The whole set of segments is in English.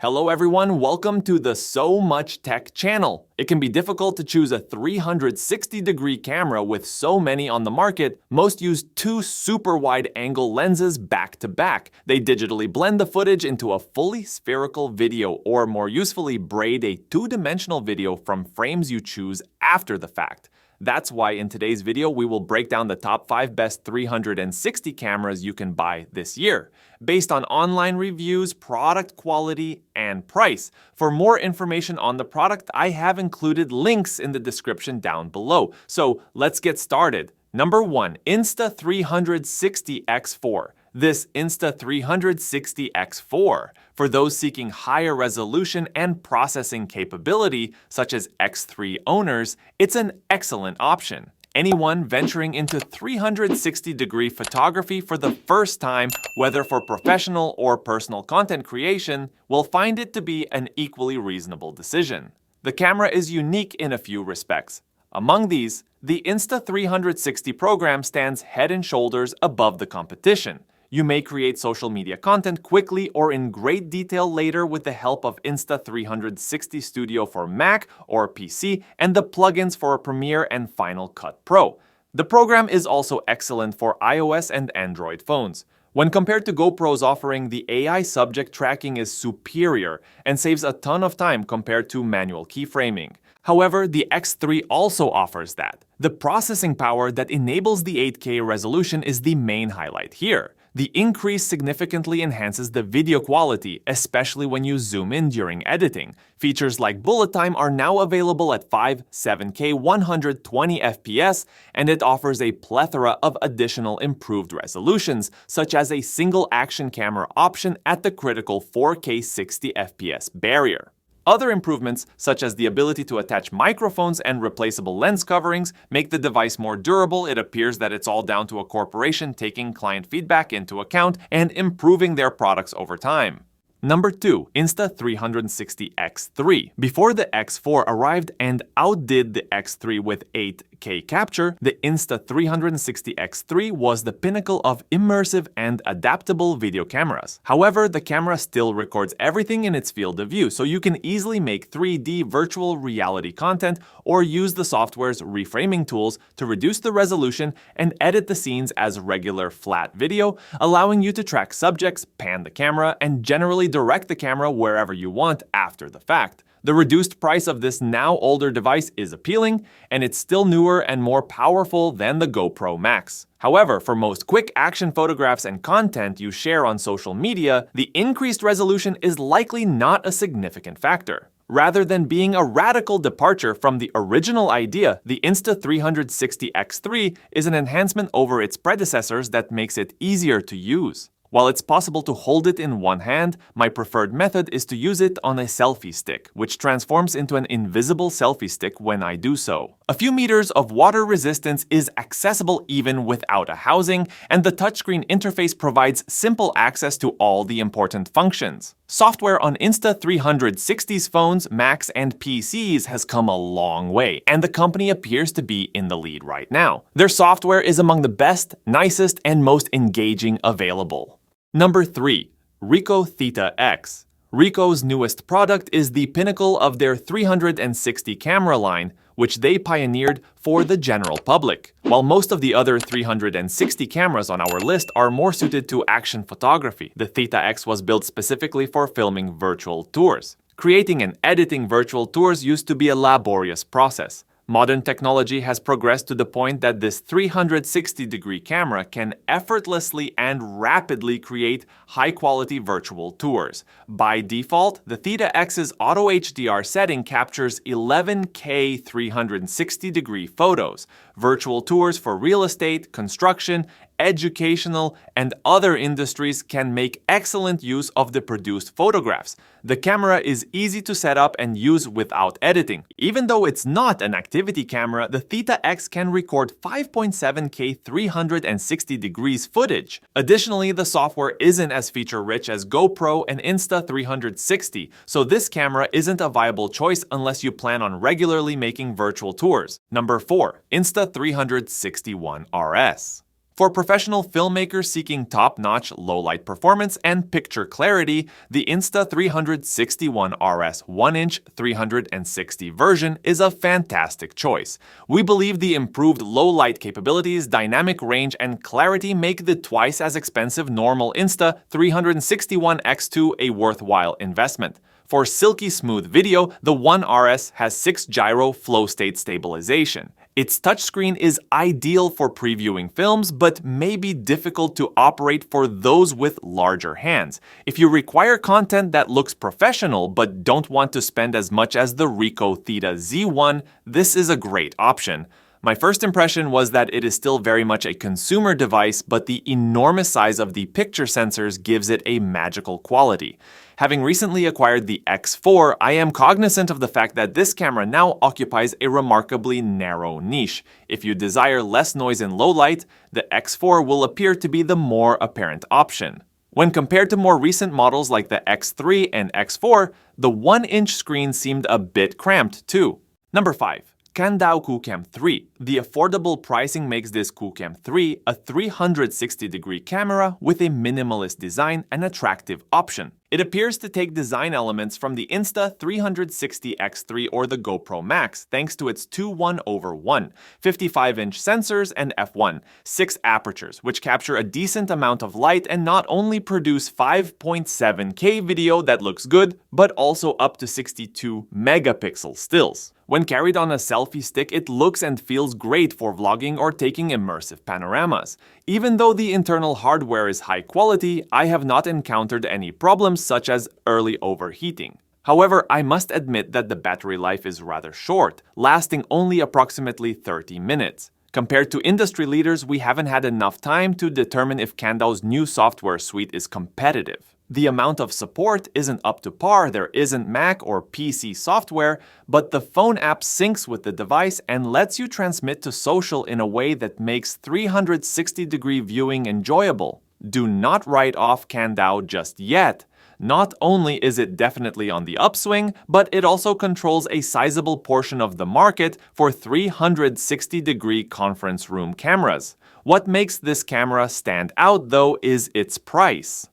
Hello everyone, welcome to the SoMuchTech channel. It can be difficult to choose a 360-degree camera with so many on the market. Most use two super wide-angle lenses back to back. They digitally blend the footage into a fully spherical video, or more usefully, braid a two-dimensional video from frames you choose after the fact. That's why in today's video, we will break down the top 5 best 360 cameras you can buy this year, based on online reviews, product quality, and price. For more information on the product, I have included links in the description down below. So let's get started. Number 1, Insta360 X4. This Insta360 X4, for those seeking higher resolution and processing capability, such as X3 owners, it's an excellent option. Anyone venturing into 360-degree photography for the first time, whether for professional or personal content creation, will find it to be an equally reasonable decision. The camera is unique in a few respects. Among these, the Insta360 program stands head and shoulders above the competition. You may create social media content quickly or in great detail later with the help of Insta360 Studio for Mac or PC and the plugins for Premiere and Final Cut Pro. The program is also excellent for iOS and Android phones. When compared to GoPro's offering, the AI subject tracking is superior and saves a ton of time compared to manual keyframing. However, the X3 also offers that. The processing power that enables the 8K resolution is the main highlight here. The increase significantly enhances the video quality, especially when you zoom in during editing. Features like bullet time are now available at 5, 7K 120 FPS, and it offers a plethora of additional improved resolutions, such as a single action camera option at the critical 4K 60 FPS barrier. Other improvements, such as the ability to attach microphones and replaceable lens coverings, make the device more durable. It appears that it's all down to a corporation taking client feedback into account and improving their products over time. Number 2, Insta360 X3. Before the X4 arrived and outdid the X3 with 8K capture, the Insta360 X3 was the pinnacle of immersive and adaptable video cameras. However, the camera still records everything in its field of view, so you can easily make 3D virtual reality content or use the software's reframing tools to reduce the resolution and edit the scenes as regular flat video, allowing you to track subjects, pan the camera, and generally direct the camera wherever you want after the fact. The reduced price of this now older device is appealing, and it's still newer and more powerful than the GoPro Max. However, for most quick action photographs and content you share on social media, the increased resolution is likely not a significant factor. Rather than being a radical departure from the original idea, the Insta360 X3 is an enhancement over its predecessors that makes it easier to use. While it's possible to hold it in one hand, my preferred method is to use it on a selfie stick, which transforms into an invisible selfie stick when I do so. A few meters of water resistance is accessible even without a housing, and the touchscreen interface provides simple access to all the important functions. Software on Insta360's phones, Macs, and PCs has come a long way, and the company appears to be in the lead right now. Their software is among the best, nicest, and most engaging available. Number 3, Ricoh Theta X. Ricoh's newest product is the pinnacle of their 360 camera line, which they pioneered for the general public. While most of the other 360 cameras on our list are more suited to action photography, the Theta X was built specifically for filming virtual tours. Creating and editing virtual tours used to be a laborious process. Modern technology has progressed to the point that this 360-degree camera can effortlessly and rapidly create high-quality virtual tours. By default, the Theta X's Auto HDR setting captures 11K 360-degree photos. Virtual tours for real estate, construction, educational, and other industries can make excellent use of the produced photographs. The camera is easy to set up and use without editing. Even though it's not an activity camera, the Theta X can record 5.7K 360 degrees footage. Additionally, the software isn't as feature-rich as GoPro and Insta360, so this camera isn't a viable choice unless you plan on regularly making virtual tours. Number 4, Insta360 One RS. For professional filmmakers seeking top-notch low-light performance and picture clarity, the Insta360 One RS 1-inch 360 version is a fantastic choice. We believe the improved low-light capabilities, dynamic range, and clarity make the twice as expensive normal Insta360 One X2 a worthwhile investment. For silky smooth video, the One RS has 6-gyro flow state stabilization. Its touchscreen is ideal for previewing films, but may be difficult to operate for those with larger hands. If you require content that looks professional but don't want to spend as much as the Ricoh Theta Z1, this is a great option. My first impression was that it is still very much a consumer device, but the enormous size of the picture sensors gives it a magical quality. Having recently acquired the X4, I am cognizant of the fact that this camera now occupies a remarkably narrow niche. If you desire less noise in low light, the X4 will appear to be the more apparent option. When compared to more recent models like the X3 and X4, the 1-inch screen seemed a bit cramped too. Number 5. Kandao QooCam 3. The affordable pricing makes this QooCam 3 a 360-degree camera with a minimalist design and attractive option. It appears to take design elements from the Insta360 X3 or the GoPro Max thanks to its 2:1:1, 55-inch sensors and f1, 6 apertures, which capture a decent amount of light and not only produce 5.7K video that looks good, but also up to 62 megapixel stills. When carried on a selfie stick, it looks and feels great for vlogging or taking immersive panoramas. Even though the internal hardware is high quality, I have not encountered any problems such as early overheating. However, I must admit that the battery life is rather short, lasting only approximately 30 minutes. Compared to industry leaders, we haven't had enough time to determine if Kandao's new software suite is competitive. The amount of support isn't up to par, there isn't Mac or PC software, but the phone app syncs with the device and lets you transmit to social in a way that makes 360-degree viewing enjoyable. Do not write off Kandao just yet. Not only is it definitely on the upswing, but it also controls a sizable portion of the market for 360-degree conference room cameras. What makes this camera stand out, though, is its price.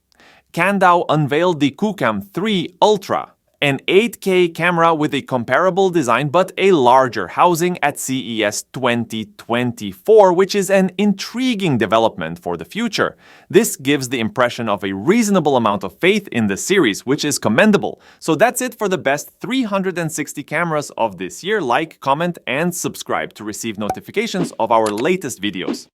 Kandao unveiled the QooCam 3 Ultra, an 8K camera with a comparable design but a larger housing at CES 2024, which is an intriguing development for the future. This gives the impression of a reasonable amount of faith in the series, which is commendable. So that's it for the best 360 cameras of this year. Like, comment, and subscribe to receive notifications of our latest videos.